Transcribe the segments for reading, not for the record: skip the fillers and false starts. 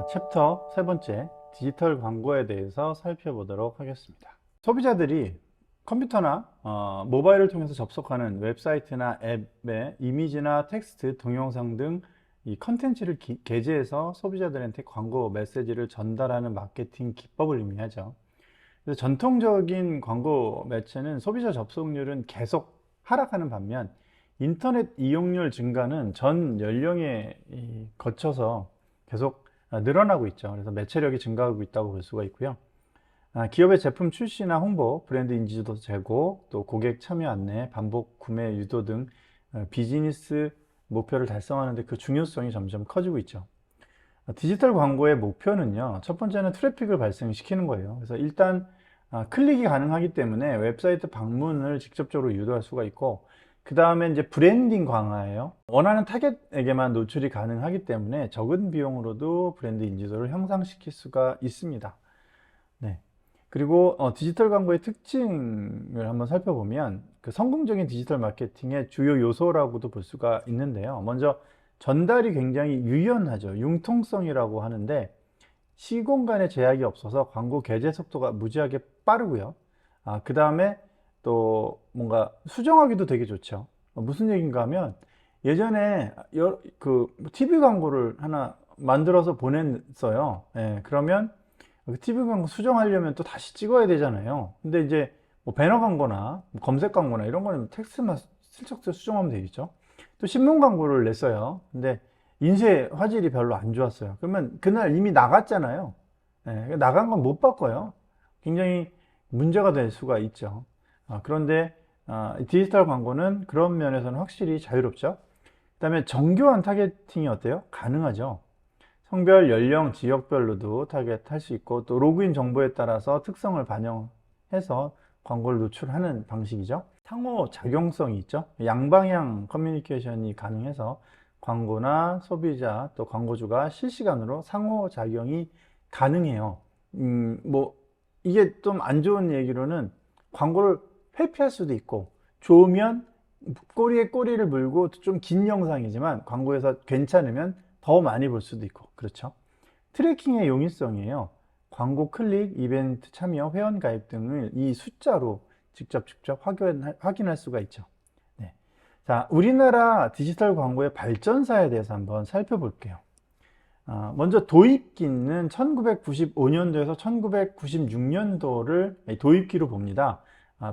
챕터 세 번째, 디지털 광고에 대해서 살펴보도록 하겠습니다. 소비자들이 컴퓨터나 모바일을 통해서 접속하는 웹사이트나 앱에 이미지나 텍스트, 동영상 등 이 컨텐츠를 게재해서 소비자들한테 광고 메시지를 전달하는 마케팅 기법을 의미하죠. 그래서 전통적인 광고 매체는 소비자 접속률은 계속 하락하는 반면 인터넷 이용률 증가는 전 연령에 거쳐서 계속 늘어나고 있죠. 그래서 매체력이 증가하고 있다고 볼 수가 있고요. 기업의 제품 출시나 홍보, 브랜드 인지도 제고, 또 고객 참여 안내, 반복 구매 유도 등 비즈니스 목표를 달성하는 데 그 중요성이 점점 커지고 있죠. 디지털 광고의 목표는요, 첫 번째는 트래픽을 발생시키는 거예요. 그래서 일단 클릭이 가능하기 때문에 웹사이트 방문을 직접적으로 유도할 수가 있고, 그 다음에 이제 브랜딩 강화예요. 원하는 타겟에게만 노출이 가능하기 때문에 적은 비용으로도 브랜드 인지도를 향상시킬 수가 있습니다. 네. 그리고 디지털 광고의 특징을 한번 살펴보면 그 성공적인 디지털 마케팅의 주요 요소라고도 볼 수가 있는데요. 먼저 전달이 굉장히 유연하죠. 융통성이라고 하는데 시공간에 제약이 없어서 광고 게재 속도가 무지하게 빠르고요. 그 다음에 또 뭔가 수정하기도 되게 좋죠. 무슨 얘기인가 하면 예전에 그 TV 광고를 하나 만들어서 보냈어요. 예, 그러면 그 TV 광고 수정하려면 또 다시 찍어야 되잖아요. 근데 이제 뭐 배너 광고나 뭐 검색 광고나 이런 거는 텍스트만 슬쩍 수정하면 되겠죠. 또 신문 광고를 냈어요. 근데 인쇄 화질이 별로 안 좋았어요. 그러면 그날 이미 나갔잖아요. 예, 나간 건 못 바꿔요. 굉장히 문제가 될 수가 있죠. 그런데 디지털 광고는 그런 면에서는 확실히 자유롭죠. 그 다음에 정교한 타겟팅이 어때요? 가능하죠. 성별, 연령, 지역별로도 타겟할 수 있고, 또 로그인 정보에 따라서 특성을 반영해서 광고를 노출하는 방식이죠. 상호작용성이 있죠. 양방향 커뮤니케이션이 가능해서 광고나 소비자 또 광고주가 실시간으로 상호작용이 가능해요. 뭐 이게 좀 안 좋은 얘기로는 광고를 회피할 수도 있고, 좋으면 꼬리에 꼬리를 물고 좀 긴 영상이지만 광고에서 괜찮으면 더 많이 볼 수도 있고, 그렇죠. 트래킹의 용이성이에요. 광고 클릭, 이벤트 참여, 회원 가입 등을 이 숫자로 직접 확인할 수가 있죠. 네. 자, 우리나라 디지털 광고의 발전사에 대해서 한번 살펴볼게요. 먼저 도입기는 1995년도에서 1996년도를 도입기로 봅니다.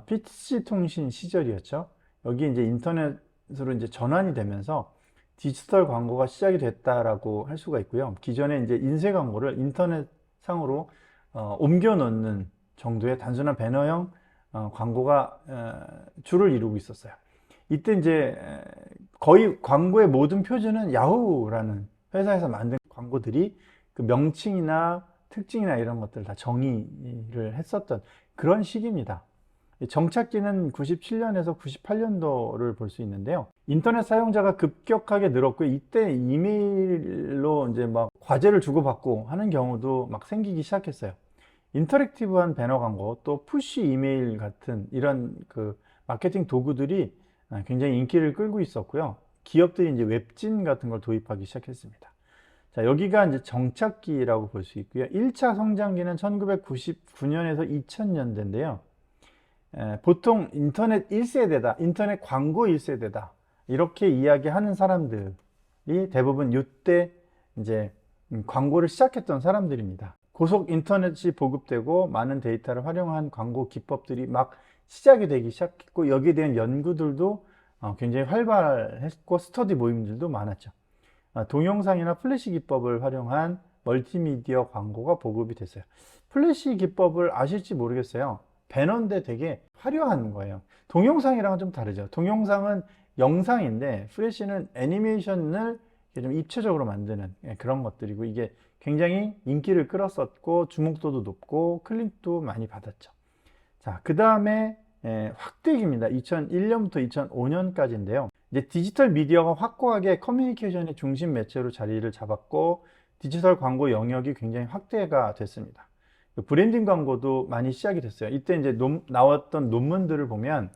PC통신 시절이었죠. 여기 이제 인터넷으로 이제 전환이 되면서 디지털 광고가 시작이 됐다라고 할 수가 있고요. 기존에 이제 인쇄 광고를 인터넷 상으로 옮겨 놓는 정도의 단순한 배너형 광고가 주를 이루고 있었어요. 이때 이제 거의 광고의 모든 표준은 야후라는 회사에서 만든 광고들이 그 명칭이나 특징이나 이런 것들 다 정의를 했었던 그런 시기입니다. 정착기는 97년에서 98년도를 볼 수 있는데요. 인터넷 사용자가 급격하게 늘었고, 이때 이메일로 이제 막 과제를 주고받고 하는 경우도 막 생기기 시작했어요. 인터랙티브한 배너 광고, 또 푸시 이메일 같은 이런 그 마케팅 도구들이 굉장히 인기를 끌고 있었고요. 기업들이 이제 웹진 같은 걸 도입하기 시작했습니다. 자, 여기가 이제 정착기라고 볼 수 있고요. 1차 성장기는 1999년에서 2000년대인데요. 보통 인터넷 1세대다, 인터넷 광고 1세대다, 이렇게 이야기하는 사람들이 대부분 이때 이제 광고를 시작했던 사람들입니다. 고속 인터넷이 보급되고 많은 데이터를 활용한 광고 기법들이 막 시작이 되기 시작했고, 여기에 대한 연구들도 굉장히 활발했고 스터디 모임들도 많았죠. 동영상이나 플래시 기법을 활용한 멀티미디어 광고가 보급이 됐어요. 플래시 기법을 아실지 모르겠어요. 배너인데 되게 화려한 거예요. 동영상이랑은 좀 다르죠. 동영상은 영상인데 플래시는 애니메이션을 좀 입체적으로 만드는 그런 것들이고, 이게 굉장히 인기를 끌었었고 주목도도 높고 클릭도 많이 받았죠. 자, 그 다음에 확대기입니다. 2001년부터 2005년까지인데요. 이제 디지털 미디어가 확고하게 커뮤니케이션의 중심 매체로 자리를 잡았고, 디지털 광고 영역이 굉장히 확대가 됐습니다. 브랜딩 광고도 많이 시작이 됐어요. 이때 이제 나왔던 논문들을 보면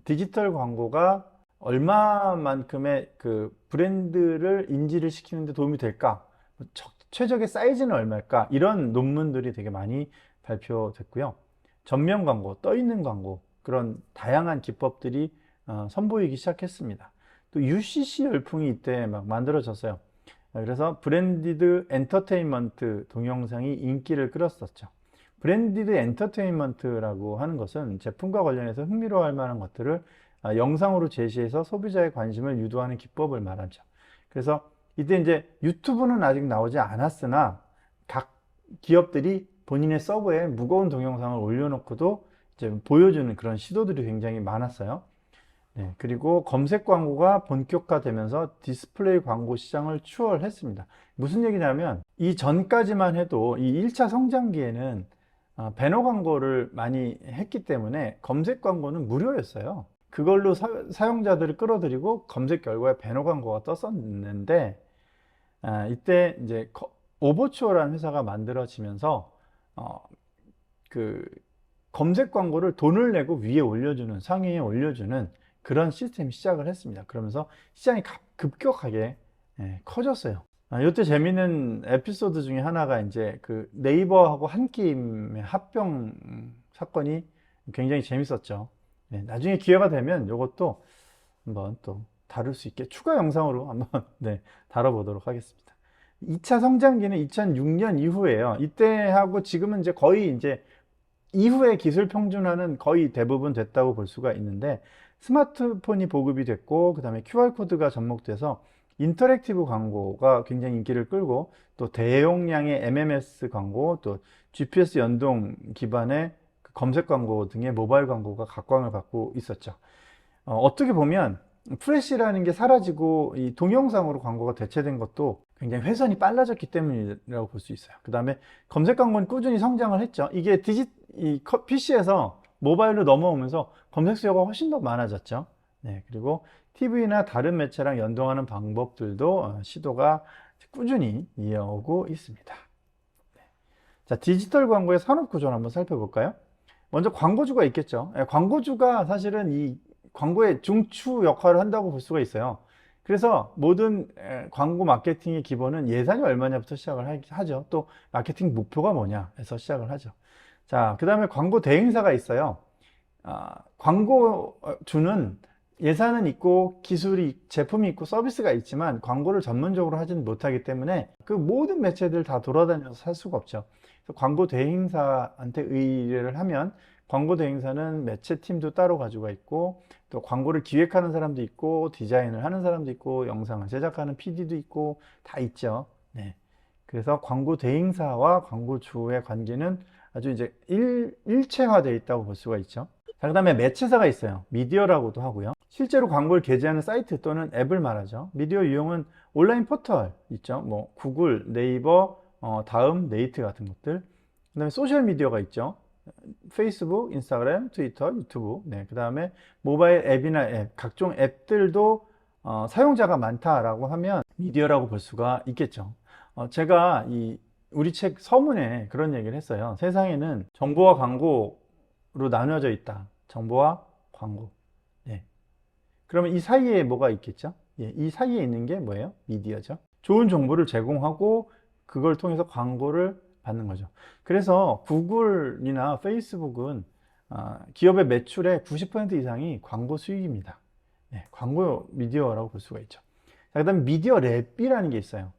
디지털 광고가 얼마만큼의 그 브랜드를 인지를 시키는 데 도움이 될까? 최적의 사이즈는 얼마일까? 이런 논문들이 되게 많이 발표됐고요. 전면 광고, 떠 있는 광고, 그런 다양한 기법들이 선보이기 시작했습니다. 또 UCC 열풍이 이때 막 만들어졌어요. 그래서 브랜디드 엔터테인먼트 동영상이 인기를 끌었었죠. 브랜디드 엔터테인먼트라고 하는 것은 제품과 관련해서 흥미로워할 만한 것들을 영상으로 제시해서 소비자의 관심을 유도하는 기법을 말하죠. 그래서 이때 이제 유튜브는 아직 나오지 않았으나 각 기업들이 본인의 서버에 무거운 동영상을 올려놓고도 이제 보여주는 그런 시도들이 굉장히 많았어요. 네, 그리고 검색 광고가 본격화되면서 디스플레이 광고 시장을 추월했습니다. 무슨 얘기냐면 이 전까지만 해도 이 1차 성장기에는 배너 광고를 많이 했기 때문에 검색 광고는 무료였어요. 그걸로 사용자들을 끌어들이고 검색 결과에 배너 광고가 떴었는데 이때 이제 오버추어라는 회사가 만들어지면서 그 검색 광고를 돈을 내고 위에 올려주는, 상위에 올려주는 그런 시스템이 시작을 했습니다. 그러면서 시장이 급격하게 커졌어요. 이때 재미있는 에피소드 중에 하나가 이제 그 네이버하고 한김의 합병 사건이 굉장히 재밌었죠. 나중에 기회가 되면 이것도 한번 또 다룰 수 있게 추가 영상으로 한번 다뤄보도록 하겠습니다. 2차 성장기는 2006년 이후에요. 이때하고 지금은 이제 거의 이제 이후에 기술 평준화는 거의 대부분 됐다고 볼 수가 있는데 스마트폰이 보급이 됐고 그 다음에 QR코드가 접목돼서 인터랙티브 광고가 굉장히 인기를 끌고 또 대용량의 MMS 광고 또 GPS 연동 기반의 검색 광고 등의 모바일 광고가 각광을 받고 있었죠. 어떻게 보면 프레시라는 게 사라지고 이 동영상으로 광고가 대체된 것도 굉장히 회선이 빨라졌기 때문이라고 볼 수 있어요. 그 다음에 검색 광고는 꾸준히 성장을 했죠. 이게 PC에서 모바일로 넘어오면서 검색 수요가 훨씬 더 많아졌죠. 네, 그리고 TV나 다른 매체랑 연동하는 방법들도 시도가 꾸준히 이어오고 있습니다. 네. 자, 디지털 광고의 산업 구조를 한번 살펴볼까요? 먼저 광고주가 있겠죠. 광고주가 사실은 이 광고의 중추 역할을 한다고 볼 수가 있어요. 그래서 모든 광고 마케팅의 기본은 예산이 얼마냐부터 시작을 하죠. 또 마케팅 목표가 뭐냐 해서 시작을 하죠. 자, 그 다음에 광고 대행사가 있어요. 광고주는 예산은 있고 기술이 제품이 있고 서비스가 있지만 광고를 전문적으로 하지는 못하기 때문에 그 모든 매체들 다 돌아다녀서 살 수가 없죠. 그래서 광고 대행사한테 의뢰를 하면 광고 대행사는 매체 팀도 따로 가지고 있고 또 광고를 기획하는 사람도 있고 디자인을 하는 사람도 있고 영상을 제작하는 PD도 있고 다 있죠. 네. 그래서 광고 대행사와 광고주의 관계는 아주 이제 일체화되어 있다고 볼 수가 있죠. 자, 그 다음에 매체사가 있어요. 미디어라고도 하고요. 실제로 광고를 게재하는 사이트 또는 앱을 말하죠. 미디어 유형은 온라인 포털 있죠. 뭐 구글, 네이버, 다음, 네이트 같은 것들. 그 다음에 소셜 미디어가 있죠. 페이스북, 인스타그램, 트위터, 유튜브. 네, 그 다음에 모바일 앱이나 앱, 각종 앱들도 사용자가 많다라고 하면 미디어라고 볼 수가 있겠죠. 제가 우리 책 서문에 그런 얘기를 했어요. 세상에는 정보와 광고로 나누어져 있다. 정보와 광고. 예. 그러면 이 사이에 뭐가 있겠죠? 예, 이 사이에 있는 게 뭐예요? 미디어죠. 좋은 정보를 제공하고 그걸 통해서 광고를 받는 거죠. 그래서 구글이나 페이스북은 기업의 매출의 90% 이상이 광고 수익입니다. 네, 광고 미디어라고 볼 수가 있죠. 자, 그다음에 미디어 랩이라는 게 있어요.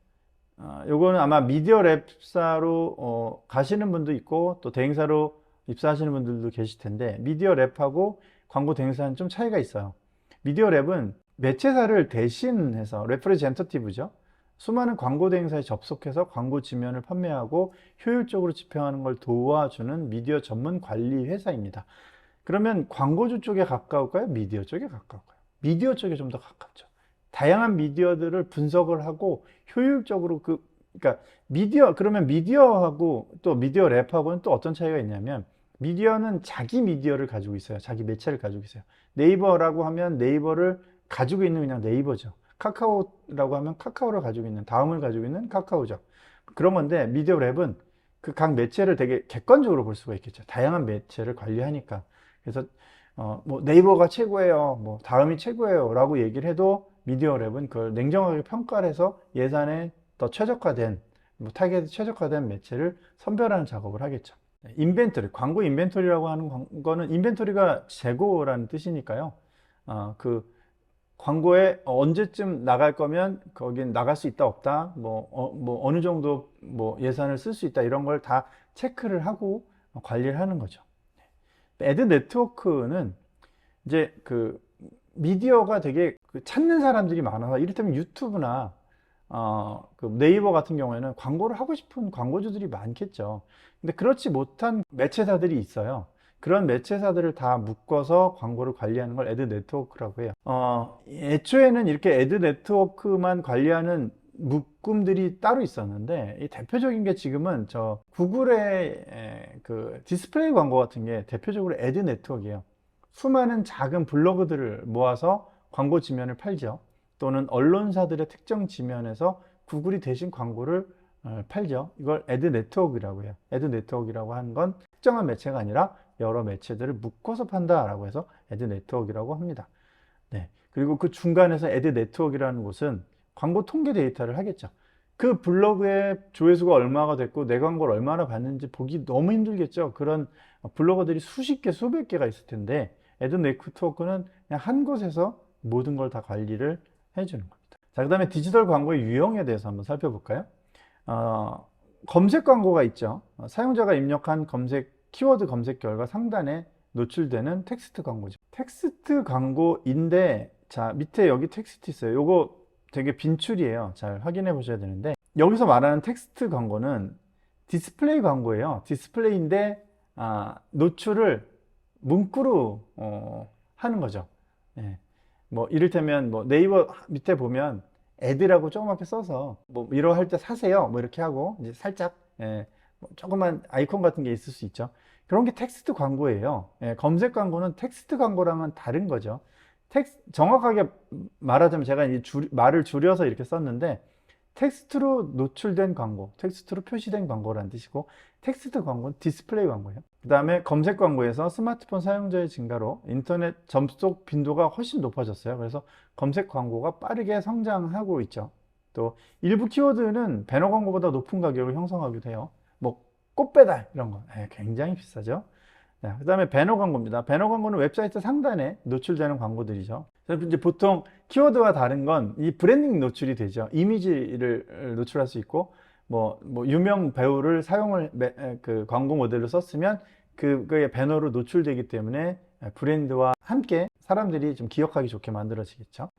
요거는 아마 미디어 랩사로 가시는 분도 있고 또 대행사로 입사하시는 분들도 계실 텐데 미디어 랩하고 광고 대행사는 좀 차이가 있어요. 미디어 랩은 매체사를 대신해서 레프레젠터티브죠. 수많은 광고 대행사에 접속해서 광고 지면을 판매하고 효율적으로 집행하는 걸 도와주는 미디어 전문 관리 회사입니다. 그러면 광고주 쪽에 가까울까요? 미디어 쪽에 가까울까요? 미디어 쪽에 좀 더 가깝죠. 다양한 미디어들을 분석을 하고 효율적으로 그러니까 그러면 미디어하고 또 미디어 랩하고는 또 어떤 차이가 있냐면 미디어는 자기 미디어를 가지고 있어요. 자기 매체를 가지고 있어요. 네이버라고 하면 네이버를 가지고 있는 그냥 네이버죠. 카카오라고 하면 카카오를 가지고 있는 다음을 가지고 있는 카카오죠. 그런 건데 미디어 랩은 그 각 매체를 되게 객관적으로 볼 수가 있겠죠. 다양한 매체를 관리하니까. 그래서 뭐 네이버가 최고예요. 뭐 다음이 최고예요. 라고 얘기를 해도 미디어 랩은 그걸 냉정하게 평가를 해서 예산에 더 최적화된 뭐 타겟에 최적화된 매체를 선별하는 작업을 하겠죠. 인벤토리, 광고 인벤토리라고 하는 거는 인벤토리가 재고라는 뜻이니까요. 그 광고에 언제쯤 나갈 거면 거긴 나갈 수 있다 없다, 뭐 어느 정도 뭐 예산을 쓸 수 있다, 이런 걸 다 체크를 하고 관리를 하는 거죠. 애드 네트워크는 이제 그 미디어가 되게 찾는 사람들이 많아서, 이를테면 유튜브나 그 네이버 같은 경우에는 광고를 하고 싶은 광고주들이 많겠죠. 근데 그렇지 못한 매체사들이 있어요. 그런 매체사들을 다 묶어서 광고를 관리하는 걸 애드 네트워크라고 해요. 애초에는 이렇게 애드 네트워크만 관리하는 묶음들이 따로 있었는데, 이 대표적인 게 지금은 저 구글의 그 디스플레이 광고 같은 게 대표적으로 애드 네트워크예요. 수많은 작은 블로그들을 모아서 광고 지면을 팔죠. 또는 언론사들의 특정 지면에서 구글이 대신 광고를 팔죠. 이걸 애드 네트워크라고 해요. 애드 네트워크라고 하는 건 특정한 매체가 아니라 여러 매체들을 묶어서 판다라고 해서 애드 네트워크라고 합니다. 네. 그리고 그 중간에서 애드 네트워크라는 곳은 광고 통계 데이터를 하겠죠. 그 블로그의 조회수가 얼마가 됐고 내 광고를 얼마나 봤는지 보기 너무 힘들겠죠. 그런 블로거들이 수십 개, 수백 개가 있을 텐데, 애드 네트워크는 그냥 한 곳에서 모든 걸 다 관리를 해주는 겁니다. 자, 그 다음에 디지털 광고의 유형에 대해서 한번 살펴볼까요? 검색 광고가 있죠. 사용자가 입력한 키워드 검색 결과 상단에 노출되는 텍스트 광고죠. 텍스트 광고인데, 자, 밑에 여기 텍스트 있어요. 요거 되게 빈출이에요. 잘 확인해 보셔야 되는데, 여기서 말하는 텍스트 광고는 디스플레이 광고예요. 디스플레이인데 노출을 문구로 하는 거죠. 예. 뭐 이를테면 뭐 네이버 밑에 보면 애드라고 조그맣게 써서 뭐 이러할 때 사세요 뭐 이렇게 하고 이제 살짝 뭐 조그만 아이콘 같은 게 있을 수 있죠. 그런 게 텍스트 광고예요. 검색 광고는 텍스트 광고랑은 다른 거죠. 정확하게 말하자면 제가 이제 말을 줄여서 이렇게 썼는데, 텍스트로 노출된 광고, 텍스트로 표시된 광고라는 뜻이고, 텍스트 광고는 디스플레이 광고예요. 그 다음에 검색 광고에서 스마트폰 사용자의 증가로 인터넷 접속 빈도가 훨씬 높아졌어요. 그래서 검색 광고가 빠르게 성장하고 있죠. 또 일부 키워드는 배너 광고보다 높은 가격을 형성하기도 해요. 뭐 꽃배달 이런 거 굉장히 비싸죠. 그 다음에 배너 광고입니다. 배너 광고는 웹사이트 상단에 노출되는 광고들이죠. 그래서 이제 보통 키워드와 다른 건 이 브랜딩 노출이 되죠. 이미지를 노출할 수 있고, 뭐 유명 배우를 그 광고 모델로 썼으면 그거의 배너로 노출되기 때문에 브랜드와 함께 사람들이 좀 기억하기 좋게 만들어지겠죠.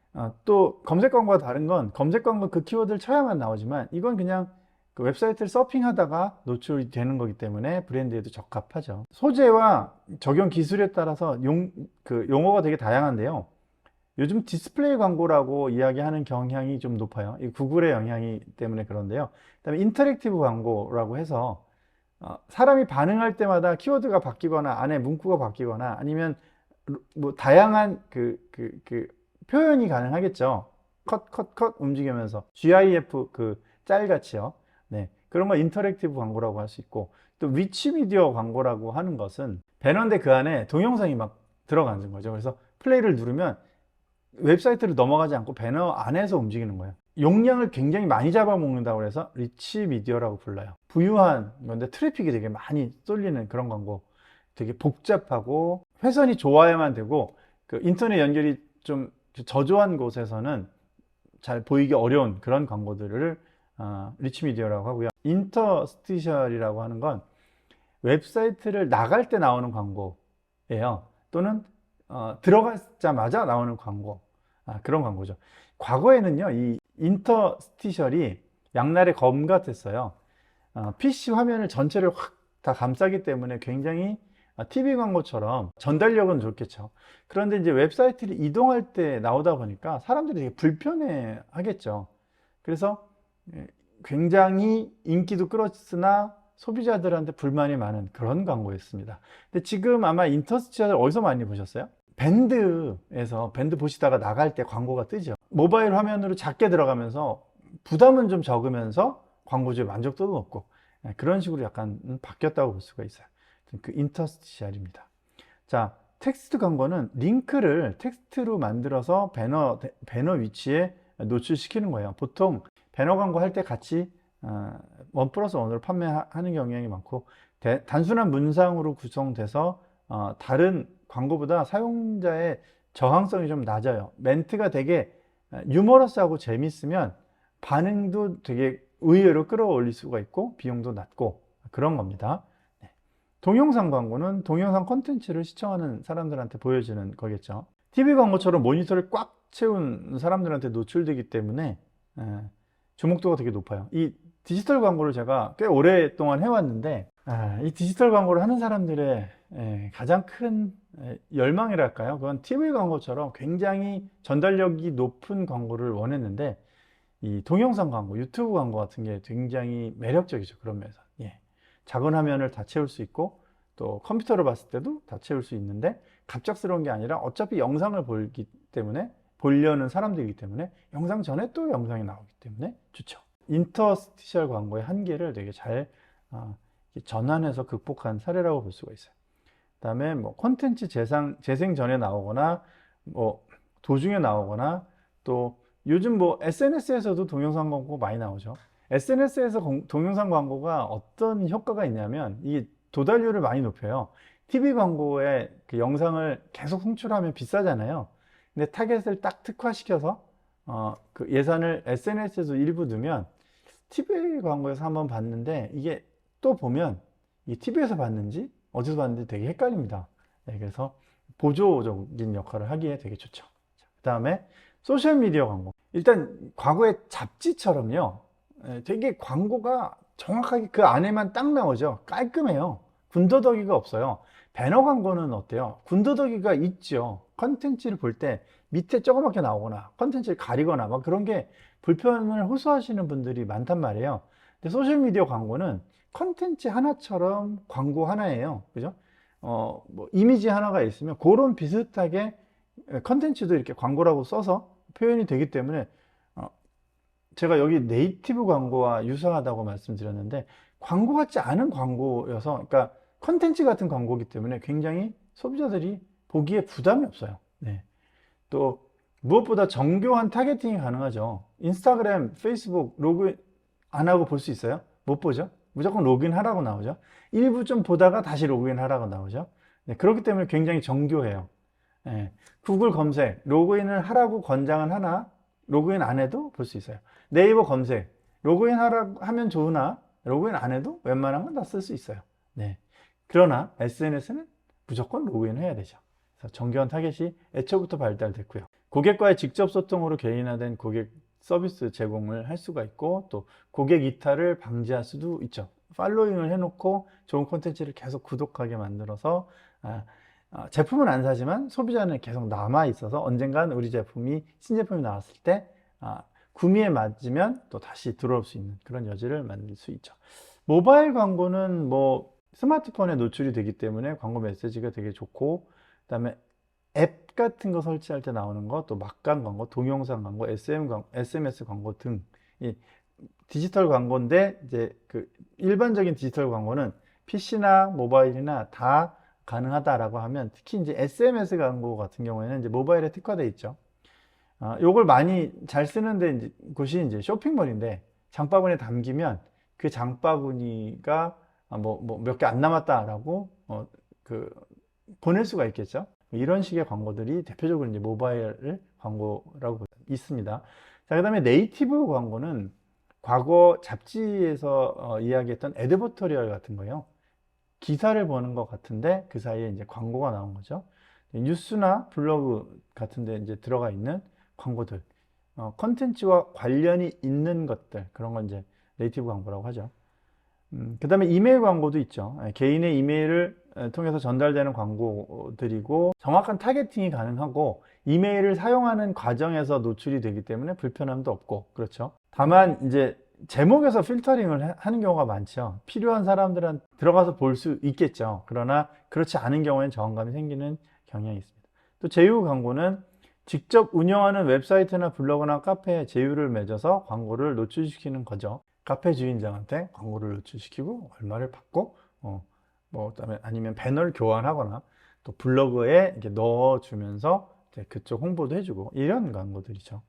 또 검색 광고와 다른 건, 검색 광고 그 키워드를 쳐야만 나오지만, 이건 그냥 그 웹사이트를 서핑하다가 노출이 되는 거기 때문에 브랜드에도 적합하죠. 소재와 적용 기술에 따라서 용어가 되게 다양한데요. 요즘 디스플레이 광고라고 이야기하는 경향이 좀 높아요. 이 구글의 영향이 때문에 그런데요. 그다음에 인터랙티브 광고라고 해서 사람이 반응할 때마다 키워드가 바뀌거나 안에 문구가 바뀌거나 아니면 뭐 다양한 그 표현이 가능하겠죠. 컷 움직이면서 GIF 그 짤같이요. 네, 그런 걸 인터랙티브 광고라고 할 수 있고, 또 위치 미디어 광고라고 하는 것은 배너인데 그 안에 동영상이 막 들어가는 거죠. 그래서 플레이를 누르면 웹사이트를 넘어가지 않고 배너 안에서 움직이는 거예요. 용량을 굉장히 많이 잡아먹는다고 해서 리치 미디어라고 불러요. 부유한 건데 트래픽이 되게 많이 쏠리는 그런 광고, 되게 복잡하고 회선이 좋아야만 되고 그 인터넷 연결이 좀 저조한 곳에서는 잘 보이기 어려운 그런 광고들을 리치 미디어라고 하고요. 인터스티셜이라고 하는 건 웹사이트를 나갈 때 나오는 광고예요. 또는 들어가자마자 나오는 광고, 그런 광고죠. 과거에는요, 이 인터스티셜이 양날의 검 같았어요. PC 화면을 전체를 확 다 감싸기 때문에 굉장히 TV 광고처럼 전달력은 좋겠죠. 그런데 이제 웹사이트를 이동할 때 나오다 보니까 사람들이 되게 불편해 하겠죠. 그래서 굉장히 인기도 끌었으나 소비자들한테 불만이 많은 그런 광고였습니다. 근데 지금 아마 인터스티셜을 어디서 많이 보셨어요? 밴드에서 밴드 보시다가 나갈 때 광고가 뜨죠. 모바일 화면으로 작게 들어가면서 부담은 좀 적으면서 광고주의 만족도도 높고, 그런 식으로 약간 바뀌었다고 볼 수가 있어요. 그 인터스티셜입니다. 자, 텍스트 광고는 링크를 텍스트로 만들어서 배너 위치에 노출시키는 거예요. 보통 배너 광고 할 때 같이 원 플러스 원으로 판매하는 경향이 많고, 단순한 문상으로 구성돼서 다른 광고보다 사용자의 저항성이 좀 낮아요. 멘트가 되게 유머러스하고 재밌으면 반응도 되게 의외로 끌어올릴 수가 있고 비용도 낮고 그런 겁니다. 네. 동영상 광고는 동영상 콘텐츠를 시청하는 사람들한테 보여주는 거겠죠. TV 광고처럼 모니터를 꽉 채운 사람들한테 노출되기 때문에 주목도가 되게 높아요. 이 디지털 광고를 제가 꽤 오랫동안 해왔는데, 이 디지털 광고를 하는 사람들의 가장 큰 열망이랄까요? 그건 TV 광고처럼 굉장히 전달력이 높은 광고를 원했는데, 이 동영상 광고, 유튜브 광고 같은 게 굉장히 매력적이죠. 그런 면에서. 작은 화면을 다 채울 수 있고, 또 컴퓨터로 봤을 때도 다 채울 수 있는데, 갑작스러운 게 아니라 어차피 영상을 보기 때문에, 보려는 사람들이기 때문에 영상 전에 또 영상이 나오기 때문에 좋죠. 인터스티셜 광고의 한계를 되게 잘 전환해서 극복한 사례라고 볼 수가 있어요. 그 다음에 뭐 콘텐츠 재생 전에 나오거나 뭐 도중에 나오거나, 또 요즘 뭐 SNS에서도 동영상 광고 많이 나오죠. SNS에서 동영상 광고가 어떤 효과가 있냐면 이게 도달률을 많이 높여요. TV 광고에 그 영상을 계속 송출하면 비싸잖아요. 근데 타겟을 딱 특화시켜서 그 예산을 SNS에서 일부 두면 TV 광고에서 한번 봤는데 이게 또 보면 이 TV에서 봤는지 어디서 봤는지 되게 헷갈립니다. 그래서 보조적인 역할을 하기에 되게 좋죠. 그 다음에 소셜미디어 광고. 일단 과거의 잡지처럼요, 되게 광고가 정확하게 그 안에만 딱 나오죠. 깔끔해요. 군더더기가 없어요. 배너 광고는 어때요? 군더더기가 있죠. 컨텐츠를 볼 때 밑에 조그맣게 나오거나 컨텐츠를 가리거나 막 그런 게 불편을 호소하시는 분들이 많단 말이에요. 근데 소셜미디어 광고는 컨텐츠 하나처럼 광고 하나예요. 그죠? 뭐 이미지 하나가 있으면 그런 비슷하게 컨텐츠도 이렇게 광고라고 써서 표현이 되기 때문에 제가 여기 네이티브 광고와 유사하다고 말씀드렸는데, 광고 같지 않은 광고여서, 그러니까 컨텐츠 같은 광고이기 때문에 굉장히 소비자들이 보기에 부담이 없어요. 또 무엇보다 정교한 타겟팅이 가능하죠. 인스타그램, 페이스북 로그인 안 하고 볼 수 있어요? 못 보죠. 무조건 로그인 하라고 나오죠. 일부 좀 보다가 다시 로그인 하라고 나오죠. 그렇기 때문에 굉장히 정교해요. 구글 검색 로그인을 하라고 권장은 하나 로그인 안 해도 볼 수 있어요. 네이버 검색 로그인 하라고 하면 좋으나 로그인 안 해도 웬만한 건 다 쓸 수 있어요. 그러나 SNS는 무조건 로그인 해야 되죠. 그래서 정교한 타겟이 애초부터 발달됐고요. 고객과의 직접 소통으로 개인화된 고객 서비스 제공을 할 수가 있고, 또 고객 이탈을 방지할 수도 있죠. 팔로잉을 해놓고 좋은 콘텐츠를 계속 구독하게 만들어서 제품은 안 사지만 소비자는 계속 남아 있어서 언젠간 우리 제품이 신제품이 나왔을 때 구미에 맞으면 또 다시 들어올 수 있는 그런 여지를 만들 수 있죠. 모바일 광고는 뭐 스마트폰에 노출이 되기 때문에 광고 메시지가 되게 좋고, 그다음에 앱 같은 거 설치할 때 나오는 거, 또 막간 광고, 동영상 광고, SMS 광고 등 이 디지털 광고인데, 이제 그 일반적인 디지털 광고는 PC나 모바일이나 다 가능하다라고 하면, 특히 이제 SMS 광고 같은 경우에는 이제 모바일에 특화되어 있죠. 요걸 많이 잘 쓰는데 이제 곳이 이제 쇼핑몰인데, 장바구니에 담기면 그 장바구니가 뭐 몇 개 안 남았다라고 보낼 수가 있겠죠. 이런 식의 광고들이 대표적으로 이제 모바일 광고라고 있습니다. 자, 그다음에 네이티브 광고는 과거 잡지에서 이야기했던 에드버터리얼 같은 거예요. 기사를 보는 것 같은데 그 사이에 이제 광고가 나온 거죠. 뉴스나 블로그 같은 데 이제 들어가 있는 광고들, 컨텐츠와 관련이 있는 것들, 그런 건 이제 네이티브 광고라고 하죠. 그 다음에 이메일 광고도 있죠. 개인의 이메일을 통해서 전달되는 광고들이고, 정확한 타겟팅이 가능하고 이메일을 사용하는 과정에서 노출이 되기 때문에 불편함도 없고, 그렇죠. 다만 이제 제목에서 필터링을 하는 경우가 많죠. 필요한 사람들은 들어가서 볼 수 있겠죠. 그러나 그렇지 않은 경우에는 저항감이 생기는 경향이 있습니다. 또 제휴 광고는 직접 운영하는 웹사이트나 블로그나 카페에 제휴를 맺어서 광고를 노출시키는 거죠. 카페 주인장한테 광고를 노출시키고 얼마를 받고, 뭐 그다음에 아니면 배너를 교환하거나 또 블로그에 이렇게 넣어주면서 그쪽 홍보도 해주고, 이런 광고들이죠.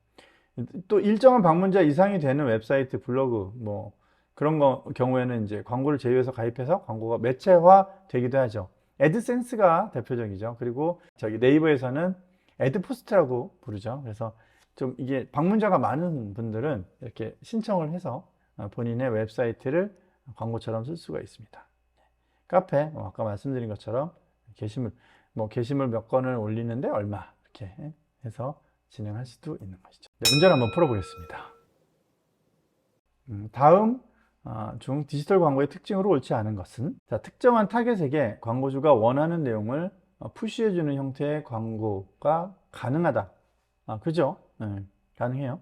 또 일정한 방문자 이상이 되는 웹사이트, 블로그, 뭐 그런 경우에는 이제 광고를 제휴해서 가입해서 광고가 매체화 되기도 하죠. 애드센스가 대표적이죠. 그리고 저기 네이버에서는 애드포스트라고 부르죠. 그래서 좀 이게 방문자가 많은 분들은 이렇게 신청을 해서 본인의 웹사이트를 광고처럼 쓸 수가 있습니다. 카페, 아까 말씀드린 것처럼 게시물 몇 건을 올리는데 얼마 이렇게 해서 진행할 수도 있는 것이죠. 네, 문제를 한번 풀어보겠습니다. 다음 중 디지털 광고의 특징으로 옳지 않은 것은, 자, 특정한 타겟에게 광고주가 원하는 내용을 푸시해주는 형태의 광고가 가능하다. 그죠? 네, 가능해요.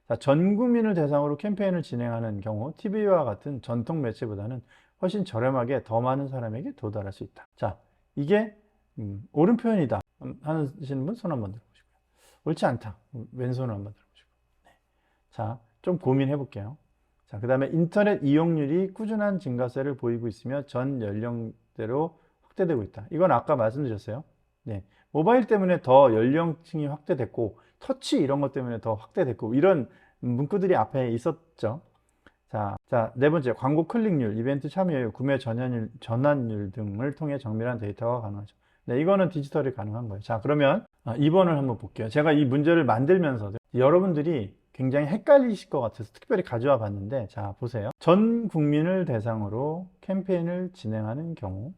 자, 전 국민을 대상으로 캠페인을 진행하는 경우 TV와 같은 전통 매체보다는 훨씬 저렴하게 더 많은 사람에게 도달할 수 있다. 자, 이게 옳은 표현이다 하시는 분 손 한번 들어보시고요. 옳지 않다. 왼손을 한번 들어보시고. 네. 자, 좀 고민해 볼게요. 자, 그 다음에 인터넷 이용률이 꾸준한 증가세를 보이고 있으며 전 연령대로 확대되고 있다. 이건 아까 말씀드렸어요. 네. 모바일 때문에 더 연령층이 확대됐고, 터치 이런 것 때문에 더 확대됐고, 이런 문구들이 앞에 있었죠. 자, 네 번째, 광고 클릭률, 이벤트 참여율, 구매 전환율 등을 통해 정밀한 데이터가 가능하죠. 네, 이거는 디지털이 가능한 거예요. 자, 그러면 2번을 한번 볼게요. 제가 이 문제를 만들면서 여러분들이 굉장히 헷갈리실 것 같아서 특별히 가져와 봤는데, 자, 보세요. 전 국민을 대상으로 캠페인을 진행하는 경우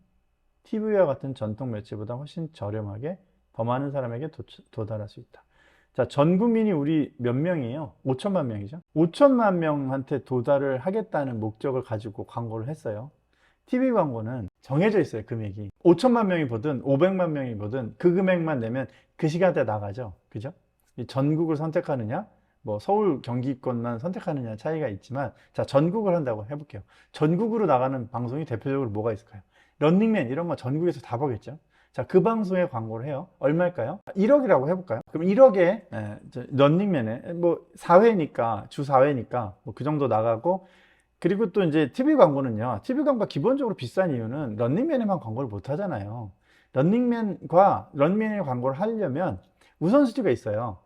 TV와 같은 전통 매체보다 훨씬 저렴하게 더 많은 사람에게 도달할 수 있다. 자, 전 국민이 우리 몇 명이에요? 5천만 명이죠. 5천만 명한테 도달을 하겠다는 목적을 가지고 광고를 했어요. TV 광고는 정해져 있어요, 금액이. 5천만 명이 보든 500만 명이 보든 그 금액만 내면 그 시간대에 나가죠. 그죠? 전국을 선택하느냐, 뭐 서울 경기권만 선택하느냐 차이가 있지만, 자, 전국을 한다고 해볼게요. 전국으로 나가는 방송이 대표적으로 뭐가 있을까요? 런닝맨 이런 거 전국에서 다 보겠죠. 자, 그 방송에 광고를 해요. 얼마일까요? 1억이라고 해볼까요? 그럼 1억에 런닝맨에 뭐 4회니까 주 4회니까 뭐 그 정도 나가고, 그리고 또 이제 TV 광고는요. TV 광고가 기본적으로 비싼 이유는 런닝맨에만 광고를 못 하잖아요. 런닝맨의 광고를 하려면 우선순위가 있어요.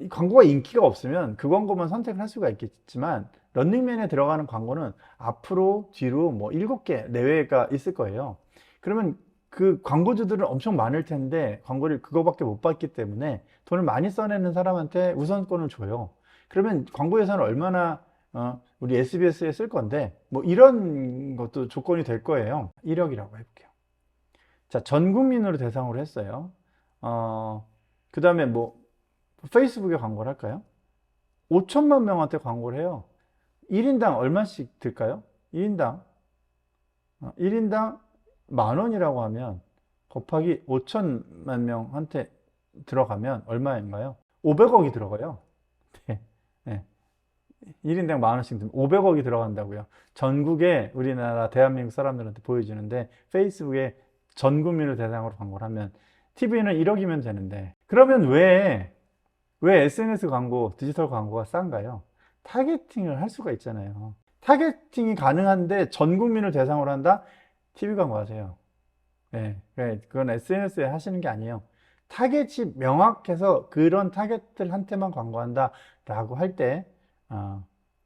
이 광고가 인기가 없으면 그 광고만 선택을 할 수가 있겠지만, 런닝맨에 들어가는 광고는 앞으로 뒤로 뭐 7개 내외가 있을 거예요. 그러면 그 광고주들은 엄청 많을 텐데 광고를 그거밖에 못 받기 때문에 돈을 많이 써내는 사람한테 우선권을 줘요. 그러면 광고 예산을 얼마나 우리 SBS에 쓸 건데, 뭐 이런 것도 조건이 될 거예요. 1억이라고 해볼게요. 자, 전 국민으로 대상으로 했어요. 그 다음에 뭐 페이스북에 광고를 할까요? 5천만 명한테 광고를 해요. 1인당 얼마씩 들까요? 1인당 10,000원이라고 하면 곱하기 5천만 명한테 들어가면 얼마인가요? 500억이 들어가요. 네. 네. 1인당 10,000원씩 들면 500억이 들어간다고요. 전국에 우리나라 대한민국 사람들한테 보여주는데, 페이스북에 전 국민을 대상으로 광고를 하면, TV는 1억이면 되는데, 그러면 왜 SNS 광고, 디지털 광고가 싼가요? 타겟팅을 할 수가 있잖아요. 타겟팅이 가능한데 전 국민을 대상으로 한다? TV 광고 하세요. 네, 그건 SNS에 하시는 게 아니에요. 타겟이 명확해서 그런 타겟들한테만 광고한다 라고 할 때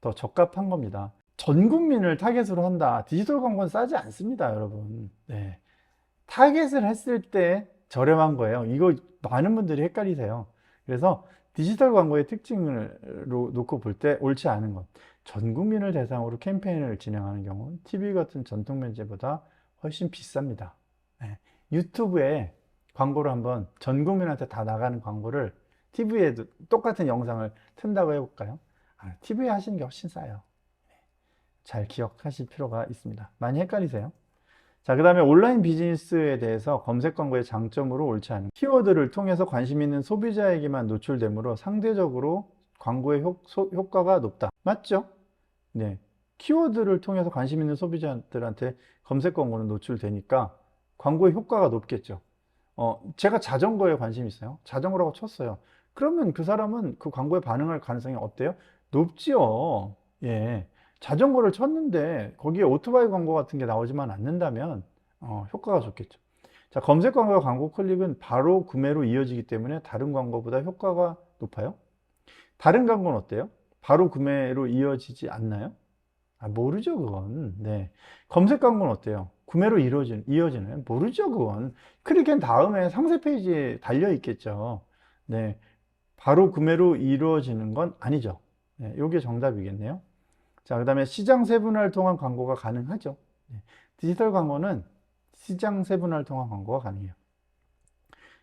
더 적합한 겁니다. 전 국민을 타겟으로 한다. 디지털 광고는 싸지 않습니다, 여러분. 네. 타겟을 했을 때 저렴한 거예요. 이거 많은 분들이 헷갈리세요. 그래서 디지털 광고의 특징을 놓고 볼 때 옳지 않은 것. 전 국민을 대상으로 캠페인을 진행하는 경우 TV 같은 전통 매체보다 훨씬 비쌉니다. 네. 유튜브에 광고를 한번 전 국민한테 다 나가는 광고를 TV에도 똑같은 영상을 튼다고 해볼까요? TV에 하시는 게 훨씬 싸요. 잘 기억하실 필요가 있습니다. 많이 헷갈리세요? 자, 그 다음에 온라인 비즈니스에 대해서 검색 광고의 장점으로 옳지 않은 키워드를 통해서 관심 있는 소비자에게만 노출되므로 상대적으로 광고의 효과가 높다. 맞죠? 네. 키워드를 통해서 관심 있는 소비자들한테 검색 광고는 노출되니까 광고의 효과가 높겠죠. 제가 자전거에 관심 있어요. 자전거라고 쳤어요. 그러면 그 사람은 그 광고에 반응할 가능성이 어때요? 높지요. 예. 자전거를 쳤는데 거기에 오토바이 광고 같은 게 나오지만 않는다면 효과가 좋겠죠. 자, 검색 광고와 광고 클릭은 바로 구매로 이어지기 때문에 다른 광고보다 효과가 높아요. 다른 광고는 어때요? 바로 구매로 이어지지 않나요? 모르죠, 그건. 네. 검색 광고는 어때요? 구매로 이어지는? 모르죠, 그건. 클릭한 다음에 상세 페이지에 달려 있겠죠. 네. 바로 구매로 이루어지는 건 아니죠. 네, 이게 정답이겠네요. 자, 그 다음에 시장 세분화를 통한 광고가 가능하죠. 네, 디지털 광고는 시장 세분화를 통한 광고가 가능해요.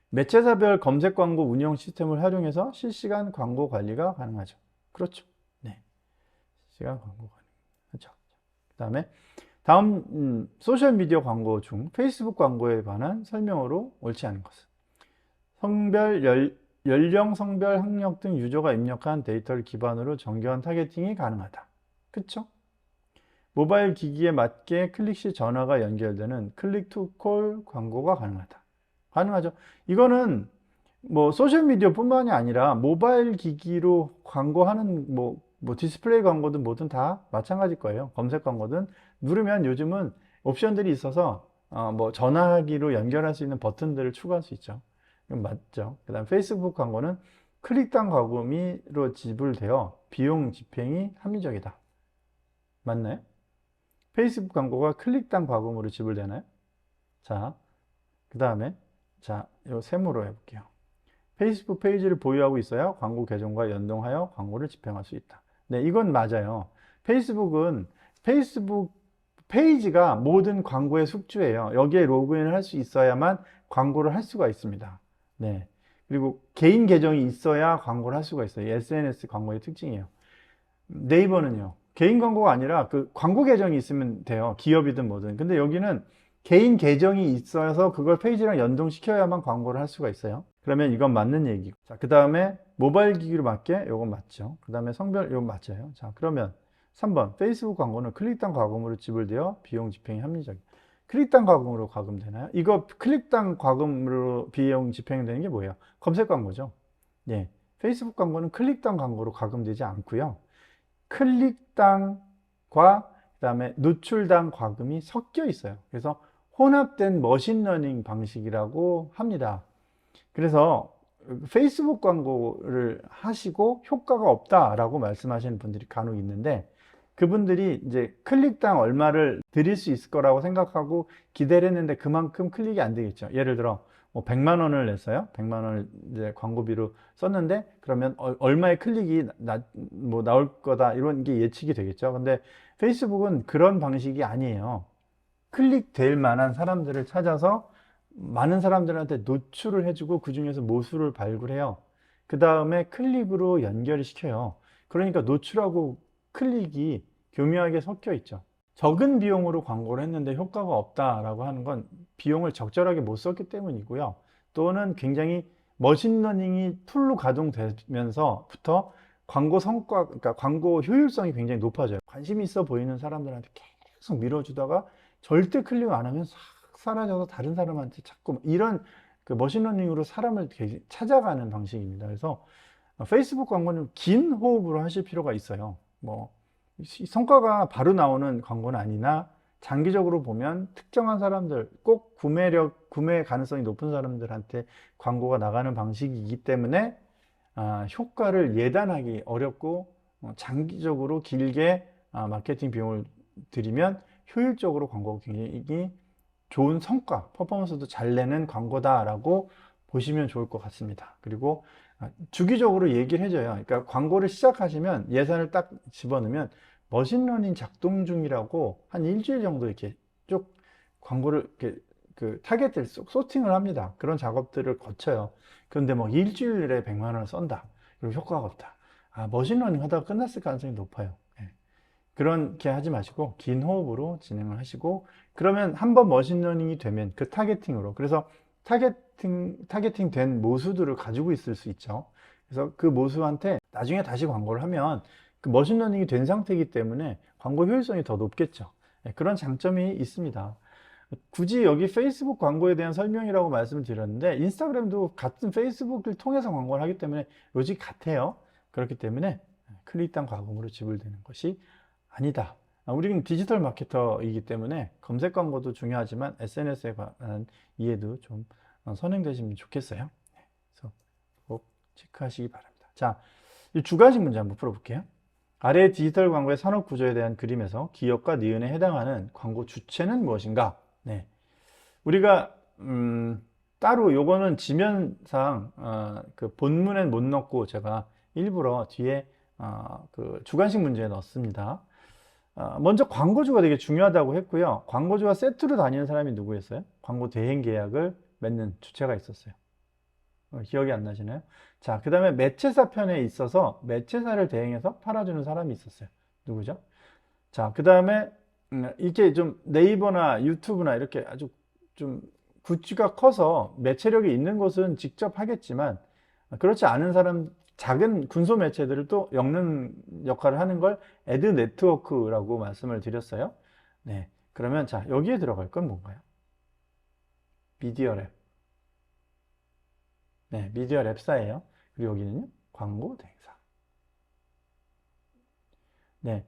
매체사별 검색 광고 운영 시스템을 활용해서 실시간 광고 관리가 가능하죠. 그렇죠. 네. 실시간 광고 가능하죠. 그 다음에 다음 소셜미디어 광고 중 페이스북 광고에 관한 설명으로 옳지 않은 것은 성별, 연령, 성별, 학력 등 유저가 입력한 데이터를 기반으로 정교한 타겟팅이 가능하다. 그쵸? 모바일 기기에 맞게 클릭 시 전화가 연결되는 클릭 투 콜 광고가 가능하다. 가능하죠. 이거는 뭐 소셜미디어 뿐만이 아니라 모바일 기기로 광고하는 뭐 디스플레이 광고든 뭐든 다 마찬가지일 거예요. 검색 광고든 누르면 요즘은 옵션들이 있어서 뭐 전화기로 연결할 수 있는 버튼들을 추가할 수 있죠. 이건 맞죠. 그 다음 페이스북 광고는 클릭당 과금으로 지불되어 비용 집행이 합리적이다. 맞나요? 페이스북 광고가 클릭당 과금으로 지불되나요? 자, 그 다음에 자, 요 세모로 해볼게요. 페이스북 페이지를 보유하고 있어야 광고 계정과 연동하여 광고를 집행할 수 있다. 네, 이건 맞아요. 페이스북은 페이스북 페이지가 모든 광고의 숙주예요. 여기에 로그인을 할 수 있어야만 광고를 할 수가 있습니다. 네. 그리고 개인 계정이 있어야 광고를 할 수가 있어요. SNS 광고의 특징이에요. 네이버는요. 개인 광고가 아니라 그 광고 계정이 있으면 돼요. 기업이든 뭐든. 근데 여기는 개인 계정이 있어서 그걸 페이지랑 연동시켜야만 광고를 할 수가 있어요. 그러면 이건 맞는 얘기고. 자, 그 다음에 모바일 기기로 맞게 이건 맞죠. 그 다음에 성별 이건 맞아요. 자, 그러면 3번 페이스북 광고는 클릭당 과금으로 지불되어 비용 집행이 합리적이다. 클릭당 과금으로 과금되나요? 이거 클릭당 과금으로 비용 집행되는 게 뭐예요? 검색 광고죠. 예. 페이스북 광고는 클릭당 광고로 과금되지 않고요. 클릭당과 그다음에 노출당 과금이 섞여 있어요. 그래서 혼합된 머신러닝 방식이라고 합니다. 그래서 페이스북 광고를 하시고 효과가 없다라고 말씀하시는 분들이 간혹 있는데 그분들이 이제 클릭당 얼마를 드릴 수 있을 거라고 생각하고 기대를 했는데 그만큼 클릭이 안 되겠죠. 예를 들어 뭐 100만 원을 냈어요. 100만 원을 이제 광고비로 썼는데 그러면 얼마의 클릭이 뭐 나올 거다 이런 게 예측이 되겠죠. 근데 페이스북은 그런 방식이 아니에요. 클릭될 만한 사람들을 찾아서 많은 사람들한테 노출을 해주고 그 중에서 모수를 발굴해요. 그 다음에 클릭으로 연결을 시켜요. 그러니까 노출하고 클릭이 교묘하게 섞여 있죠. 적은 비용으로 광고를 했는데 효과가 없다라고 하는 건 비용을 적절하게 못 썼기 때문이고요. 또는 굉장히 머신러닝이 툴로 가동되면서부터 광고 성과, 그러니까 광고 효율성이 굉장히 높아져요. 관심 있어 보이는 사람들한테 계속 밀어주다가 절대 클릭 안 하면 싹 사라져서 다른 사람한테 자꾸 이런 그 머신러닝으로 사람을 찾아가는 방식입니다. 그래서 페이스북 광고는 긴 호흡으로 하실 필요가 있어요. 뭐 성과가 바로 나오는 광고는 아니나 장기적으로 보면 특정한 사람들 꼭 구매 가능성이 높은 사람들한테 광고가 나가는 방식이기 때문에 효과를 예단하기 어렵고 장기적으로 길게 마케팅 비용을 들이면 효율적으로 광고가 굉장히 좋은 성과, 퍼포먼스도 잘 내는 광고다라고 보시면 좋을 것 같습니다. 그리고 주기적으로 얘기를 해줘요. 그러니까 광고를 시작하시면 예산을 딱 집어넣으면 머신러닝 작동 중이라고 한 일주일 정도 이렇게 쭉 광고를 이렇게 그 타겟을 소팅을 합니다. 그런 작업들을 거쳐요. 그런데 뭐 일주일에 100만 원을 쏜다. 그리고 효과가 없다. 머신러닝 하다가 끝났을 가능성이 높아요. 예. 그렇게 하지 마시고 긴 호흡으로 진행을 하시고 그러면 한번 머신러닝이 되면 그 타겟팅으로 그래서 타겟팅 된 모수들을 가지고 있을 수 있죠. 그래서 그 모수한테 나중에 다시 광고를 하면 그 머신러닝이 된 상태이기 때문에 광고 효율성이 더 높겠죠. 네, 그런 장점이 있습니다. 굳이 여기 페이스북 광고에 대한 설명이라고 말씀을 드렸는데 인스타그램도 같은 페이스북을 통해서 광고를 하기 때문에 로직이 같아요. 그렇기 때문에 클릭당 과금으로 지불되는 것이 아니다. 우리는 디지털 마케터이기 때문에 검색 광고도 중요하지만 SNS에 관한 이해도 좀 선행되시면 좋겠어요. 그래서 꼭 체크하시기 바랍니다. 자, 이 주관식 문제 한번 풀어볼게요. 아래 디지털 광고의 산업 구조에 대한 그림에서 기업과 니은에 해당하는 광고 주체는 무엇인가? 네. 우리가 따로 요거는 지면상 그 본문엔 못 넣고 제가 일부러 뒤에 그 주관식 문제에 넣었습니다. 먼저 광고주가 되게 중요하다고 했고요. 광고주가 세트로 다니는 사람이 누구였어요? 광고 대행 계약을 맺는 주체가 있었어요. 기억이 안 나시나요? 자, 그 다음에 매체사 편에 있어서 매체사를 대행해서 팔아주는 사람이 있었어요. 누구죠? 자, 그 다음에 이게 좀 네이버나 유튜브나 이렇게 아주 좀 굿즈가 커서 매체력이 있는 곳은 직접 하겠지만 그렇지 않은 사람 작은 군소 매체들을 또 엮는 역할을 하는 걸 애드 네트워크라고 말씀을 드렸어요. 네, 그러면 자 여기에 들어갈 건 뭔가요? 미디어 랩. 네, 미디어 랩사예요. 그리고 여기는요 광고 대행사. 네,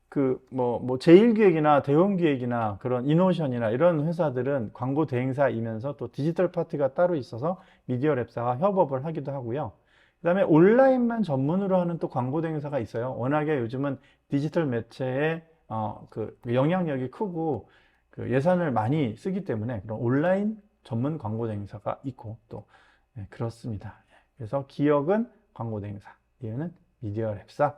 그 뭐 제일기획이나 대원기획이나 그런 이노션이나 이런 회사들은 광고 대행사이면서 또 디지털 파트가 따로 있어서 미디어 랩사와 협업을 하기도 하고요. 그다음에 온라인만 전문으로 하는 또 광고 대행사가 있어요. 워낙에 요즘은 디지털 매체에 그 영향력이 크고 그 예산을 많이 쓰기 때문에 그런 온라인 전문 광고 대행사가 있고 또 그렇습니다. 그래서 기억은 광고 대행사, 얘는 미디어 랩사.